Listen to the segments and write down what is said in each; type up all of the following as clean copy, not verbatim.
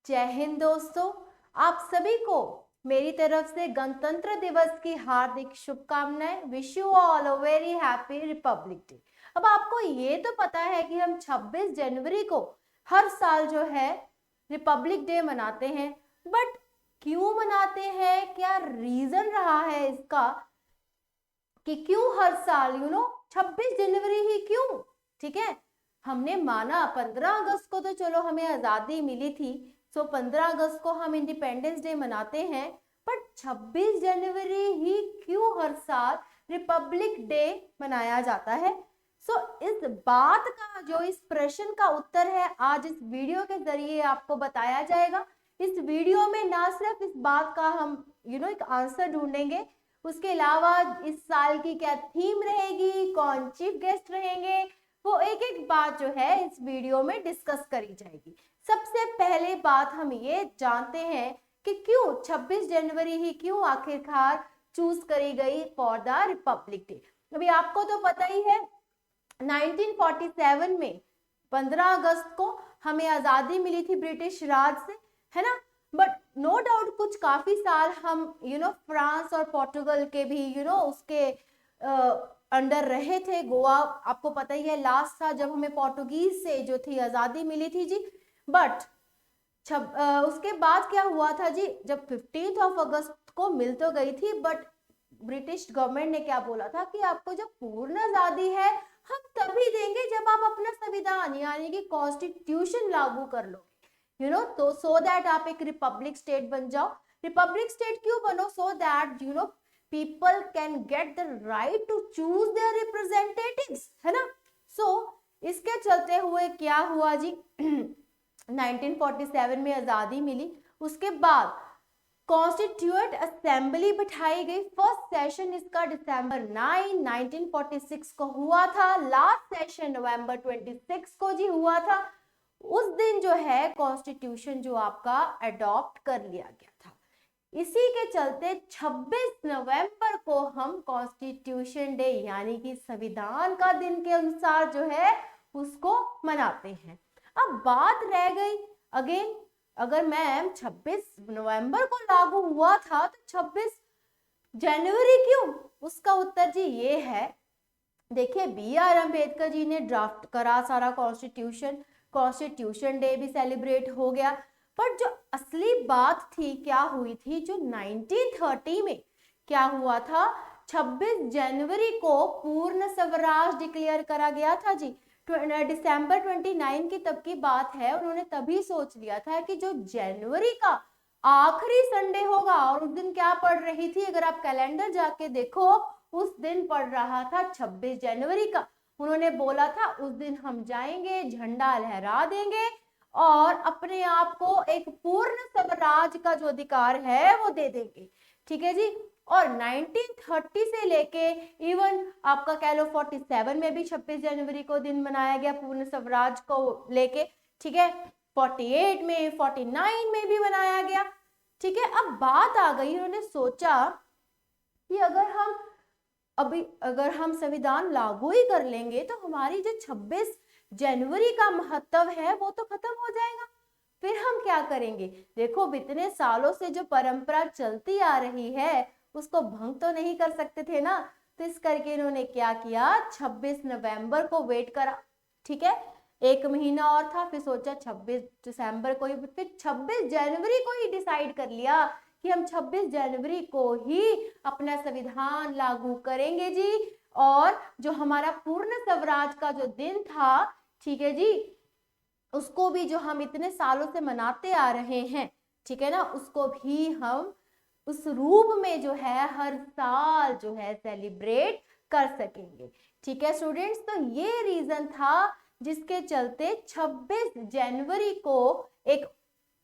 जय हिंद दोस्तों, आप सभी को मेरी तरफ से गणतंत्र दिवस की हार्दिक शुभकामनाएं। Wish you all a very happy Republic day. अब आपको ये तो पता है कि हम 26 जनवरी को हर साल जो है रिपब्लिक डे मनाते हैं, बट क्यों मनाते हैं, क्या रीजन रहा है इसका कि क्यों हर साल 26 जनवरी ही क्यों? ठीक है, हमने माना 15 अगस्त को तो चलो हमें आजादी मिली थी, सो 15 अगस्त को हम इंडिपेंडेंस डे मनाते हैं, बट 26 जनवरी ही क्यों हर साल रिपब्लिक डे मनाया जाता है? सो इस बात का जो इस प्रश्न का उत्तर है आज इस वीडियो के जरिए आपको बताया जाएगा। इस वीडियो में ना सिर्फ इस बात का हम एक आंसर ढूंढेंगे, उसके अलावा इस साल की क्या थीम रहेगी, कौन चीफ गेस्ट रहेंगे, वो एक एक बात जो है इस वीडियो में डिस्कस करी जाएगी। सबसे पहले बात हम ये जानते हैं कि क्यों 26 जनवरी ही क्यों आखिरकार चूज करी गई फॉर द रिपब्लिक डे। अभी आपको तो पता ही है 1947 में 15 अगस्त को हमें आजादी मिली थी ब्रिटिश राज से, है ना। बट नो डाउट कुछ काफी साल हम फ्रांस और पोर्टुगल के भी उसके अंडर रहे थे। गोवा आपको पता ही है लास्ट था जब हमें पोर्टुगीज से जो थी आजादी मिली थी जी। बट उसके बाद क्या हुआ था जी, जब 15 अगस्त को मिल तो गई थी, बट ब्रिटिश गवर्नमेंट ने क्या बोला था कि आपको जब पूर्ण आजादी है हम तभी देंगे जब आप अपना संविधान यानी कि कॉन्स्टिट्यूशन लागू कर लो, तो सो दैट आप एक रिपब्लिक स्टेट बन जाओ। रिपब्लिक स्टेट क्यों बनो? So that people can get the right to choose their representatives, है ना। सो इसके चलते हुए क्या हुआ जी 1947 में आजादी मिली, उसके बाद कॉन्स्टिट्यूएंट असेंबली बिठाई गई। फर्स्ट सेशन इसका दिसंबर 9 1946 को हुआ था, लास्ट सेशन नवंबर 26 को जी हुआ था। उस दिन जो है कॉन्स्टिट्यूशन जो आपका अडॉप्ट कर लिया गया था। इसी के चलते 26 नवंबर को हम कॉन्स्टिट्यूशन डे यानी कि संविधान का दिन के अनुसार जो है उसको मनाते हैं। अब बात रह गई अगेन, अगर मैम 26 नवंबर को लागू हुआ था तो 26 जनवरी क्यों? उसका उत्तर जी ये है, देखिए BR अम्बेडकर जी ने ड्राफ्ट करा सारा कॉन्स्टिट्यूशन डे भी सेलिब्रेट हो गया। पर जो असली बात थी क्या हुई थी, जो 1930 में क्या हुआ था, 26 जनवरी को पूर्ण स्वराज डिक्लेयर करा गया था जी। दिसंबर 29 की तब की बात है, उन्होंने तभी सोच लिया था कि जो जनवरी का आखिरी संडे होगा, और उस दिन क्या पड़ रही थी अगर आप कैलेंडर जाके देखो उस दिन पड़ रहा था 26 जनवरी का। उन्होंने बोला था उस दिन हम जाएंगे, झंडा लहरा देंगे और अपने आप को एक पूर्ण स्वराज का जो अधिकार है वो दे देंगे, ठीक है जी। और 1930 से लेके इवन आपका कह लो 47 में भी 26 जनवरी को दिन मनाया गया पूर्ण स्वराज को लेके, ठीक है। 48 में 49 में भी मनाया गया, ठीक है। अब बात आ गई, उन्होंने सोचा कि अगर हम संविधान लागू ही कर लेंगे तो हमारी जो 26 जनवरी का महत्व है वो तो खत्म हो जाएगा। फिर हम क्या करेंगे? देखो इतने सालों से जो परंपरा चलती आ रही है उसको भंग तो नहीं कर सकते थे ना, तो इस करके इन्होंने क्या किया, 26 नवंबर को वेट करा, ठीक है। एक महीना और था, फिर सोचा 26 दिसंबर को ही, फिर 26 जनवरी को ही डिसाइड कर लिया कि हम 26 जनवरी को ही अपना संविधान लागू करेंगे जी। और जो हमारा पूर्ण स्वराज का जो दिन था, ठीक है जी, उसको भी जो हम इतने सालों से मनाते आ रहे हैं, ठीक है ना, उसको भी हम उस रूप में जो है हर साल जो है सेलिब्रेट कर सकेंगे, ठीक है स्टूडेंट्स। तो ये रीजन था जिसके चलते 26 जनवरी को एक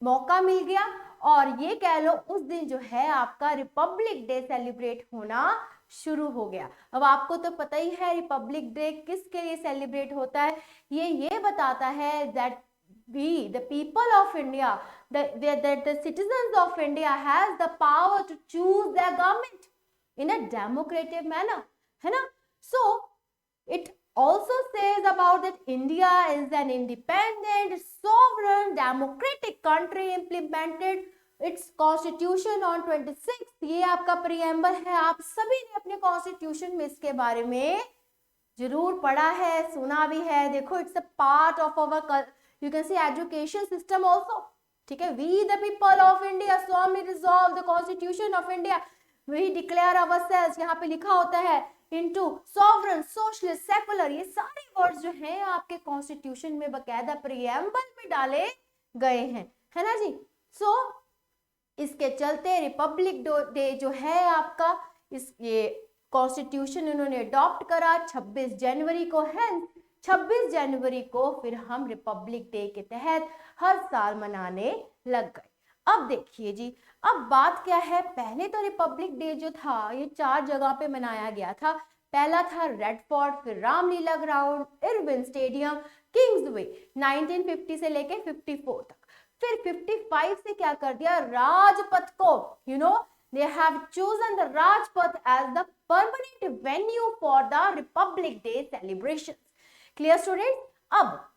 मौका मिल गया और ये कह लो उस दिन जो है आपका रिपब्लिक डे सेलिब्रेट होना शुरू हो गया। अब आपको तो पता ही है रिपब्लिक डे किसके लिए सेलिब्रेट होता है, ये बताता है that we the people of India, the citizens of India has the power to choose their government in a democratic manner, है ना। So it also says about that India is an independent, sovereign, democratic country implemented its constitution on 26th। ये आपका preamble है, आप सभी ने अपने constitution में इसके बारे में जरूर पढ़ा है, सुना भी है। देखो it's a part of our you can say education system also, ठीक है। We the people of India solemnly resolve the constitution of India, we declare ourselves, यहाँ पे लिखा होता है into sovereign, socialist, secular, ये सारे वर्ड्स जो हैं आपके कॉन्स्टिट्यूशन में बकायदा प्रीएम्बल में डाले गए हैं, है ना जी। सो इसके चलते रिपब्लिक डे जो है आपका, इस ये कॉन्स्टिट्यूशन उन्होंने अडॉप्ट करा 26 जनवरी को है। 26 जनवरी को फिर हम रिपब्लिक डे के तहत हर साल मनाने लग गए। अब देखिए जी, अब बात क्या है, पहले तो रिपब्लिक डे जो था ये 4 जगह पे मनाया गया था। पहला था रेड फोर्ट, फिर Ramlila ground, Irwin stadium, Kingsway 1950 से लेके 54 तक। फिर 55 से क्या कर दिया, राजपथ को, you know they have chosen the Rajpath as the permanent venue for the Republic Day celebrations. Clear students? अब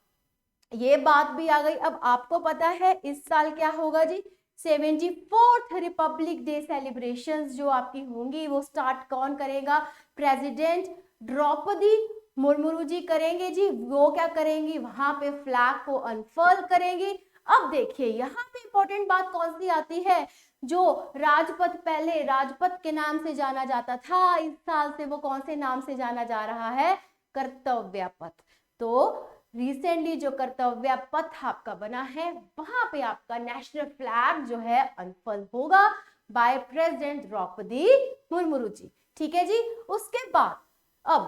ये बात भी आ गई, अब आपको पता है इस साल क्या होगा जी, 74th रिपब्लिक डे सेलिब्रेशंस जो आपकी होंगी वो स्टार्ट कौन करेगा, प्रेसिडेंट द्रौपदी मुर्मू जी करेंगे जी। वो क्या करेंगी, वहां पे फ्लैग को अनफर्ल करेंगी। अब देखिए यहाँ पे इंपॉर्टेंट बात कौन सी आती है, जो राजपथ पहले राजपथ के नाम से जाना जाता था, इस साल से वो कौन से नाम से जाना जा रहा है, कर्तव्य पथ। तो रिसेंटली जो कर्तव्य पथ आपका बना है वहां पे आपका नेशनल फ्लैग जो है अनफर्ल होगा बाय प्रेसिडेंट द्रौपदी मुर्मू जी, ठीक है जी। उसके बाद अब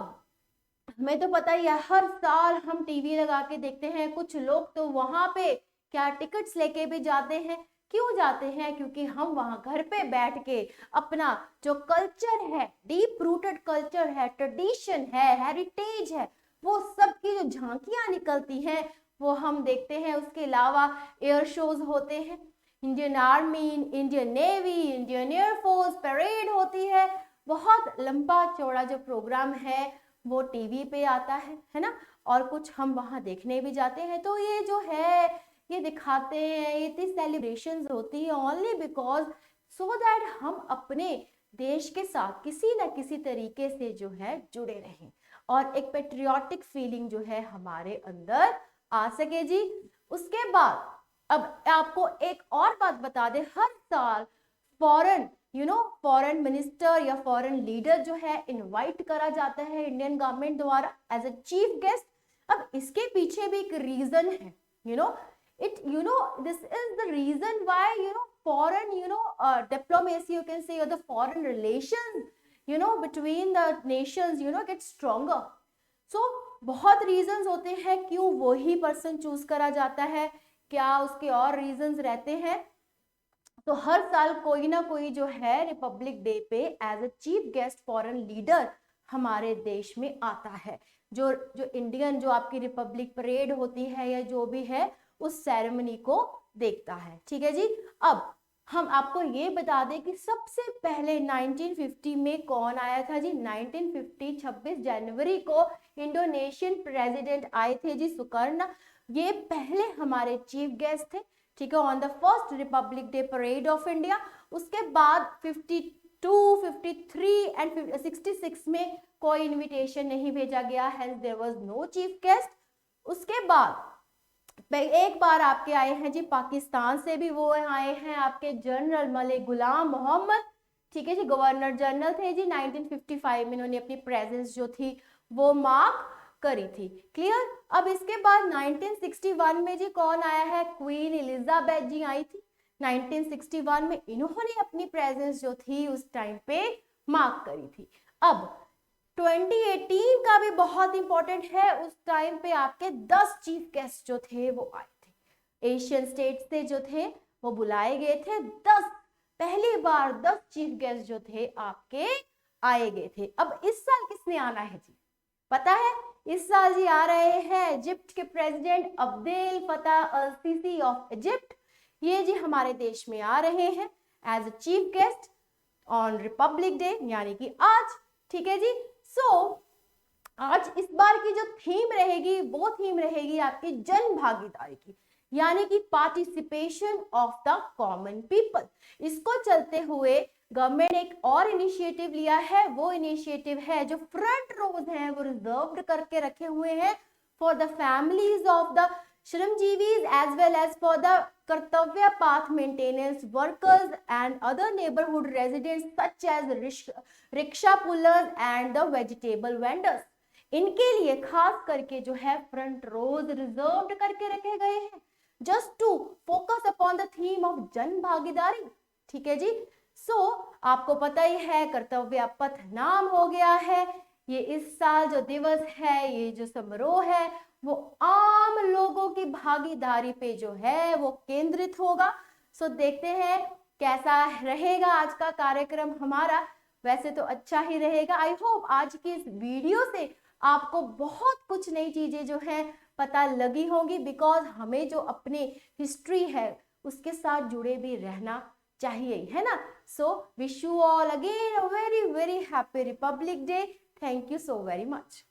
हमें तो पता ही है हर साल हम टीवी लगा के देखते हैं, कुछ लोग तो वहां पे क्या टिकट्स लेके भी जाते हैं। क्यों जाते हैं, क्योंकि हम वहां घर पे बैठ के अपना जो कल्चर है, डीप रूटेड कल्चर है, ट्रेडिशन है, हेरिटेज है, वो सब की जो झांकियां निकलती हैं वो हम देखते हैं। उसके अलावा एयर शोज होते हैं, Indian army, Indian navy, Indian air force parade होती है, बहुत लंबा चौड़ा जो प्रोग्राम है वो टीवी पे आता है ना, और कुछ हम वहां देखने भी जाते हैं। तो ये जो है ये दिखाते हैं, ये इतनी सेलिब्रेशंस होती है ओनली बिकॉज सो दैट हम अपने देश के साथ किसी न किसी तरीके से जो है जुड़े रहें और एक पेट्रियाटिक फीलिंग जो है हमारे अंदर आ सके जी। उसके बाद अब आपको एक और बात बता दें, हर साल फॉरेन फॉरेन मिनिस्टर या फॉरेन लीडर जो है इनवाइट करा जाता है इंडियन गवर्नमेंट द्वारा एज अ चीफ गेस्ट। अब इसके पीछे भी एक रीजन है, this is the reason why foreign diplomacy you can say, or the foreign relations between the nations get stronger. So बहुत reasons होते हैं क्यों वो ही पर्सन चूज करा जाता है, क्या उसके और reasons रहते हैं। तो हर साल कोई ना कोई जो है रिपब्लिक डे पे as a chief guest foreign leader हमारे देश में आता है, जो इंडियन जो आपकी रिपब्लिक परेड होती है या जो भी है उस सेरेमनी को देखता है, ठीक है जी। अब हम आपको ये बता दें कि सबसे पहले 1950 में कौन आया था जी, 1950 26 जनवरी को इंडोनेशियन प्रेसिडेंट आए थे जी, सुकर्णा। ये पहले हमारे चीफ गेस्ट थे, ठीक है, on the first Republic day parade of India. उसके बाद 52, 53 एंड 66 में कोई इनविटेशन नहीं भेजा गया, hence there was no chief guest. उसके बाद एक बार आपके आए हैं जी पाकिस्तान से भी, वो आए हैं आपके जनरल मलिक गुलाम मोहम्मद, ठीक है जी, गवर्नर जनरल थे जी। 1955 में इन्होंने अपनी प्रेजेंस जो थी वो मार्क करी थी, क्लियर। अब इसके बाद 1961 में जी कौन आया है, क्वीन एलिजाबेथ जी आई थी 1961 में, इन्होंने अपनी प्रेजेंस जो थी उस टाइम पे मार्क करी थी। अब 2018 का भी बहुत इंपॉर्टेंट है, उस टाइम पे आपके 10 चीफ गेस्ट जो थे वो आए थे, एशियन स्टेट से जो थे वो बुलाए गए थे 10, पहली बार 10 चीफ गेस्ट जो थे आपके आए गए थे। अब इस साल किसने आना है जी, पता है, इस साल जी आ रहे हैं इजिप्ट के president Abdel Fattah Al CC of Egypt. ये जी हमारे देश में आ रहे हैं as a chief guest on Republic Day, यानी कि आज, ठीक है जी। सो आज इस बार की जो थीम रहेगी वो थीम रहेगी आपकी जन भागीदारी की, यानी कि participation of the common people. इसको चलते हुए गवर्नमेंट ने एक और इनिशिएटिव लिया है, वो इनिशिएटिव है जो फ्रंट रोज हैं वो रिजर्व्ड करके रखे हुए हैं for the families of the श्रमजीवीज as well as for the Kartavya Path maintenance workers and other neighbourhood residents such as rickshaw pullers and the vegetable vendors. इनके लिए खास करके जो है फ्रंट रोज रिजर्व्ड करके रखे गए हैं just to focus upon the theme of Jan Bhagidari. ठीक है जी। आपको पता ही है कर्तव्य पथ नाम हो गया है। ये इस साल जो दिवस है, ये जो समारोह है, वो आम लोगों की भागीदारी पे जो है वो केंद्रित होगा। देखते हैं कैसा रहेगा आज का कार्यक्रम हमारा। वैसे तो अच्छा ही रहेगा। आई होप आज की इस वीडियो से आपको बहुत कुछ नई चीजें जो है पता लगी होंगी, बिकॉज हमें जो अपने हिस्ट्री है उसके साथ जुड़े भी रहना चाहिए, है ना। Wish you all again a very very happy Republic day. Thank you so very much.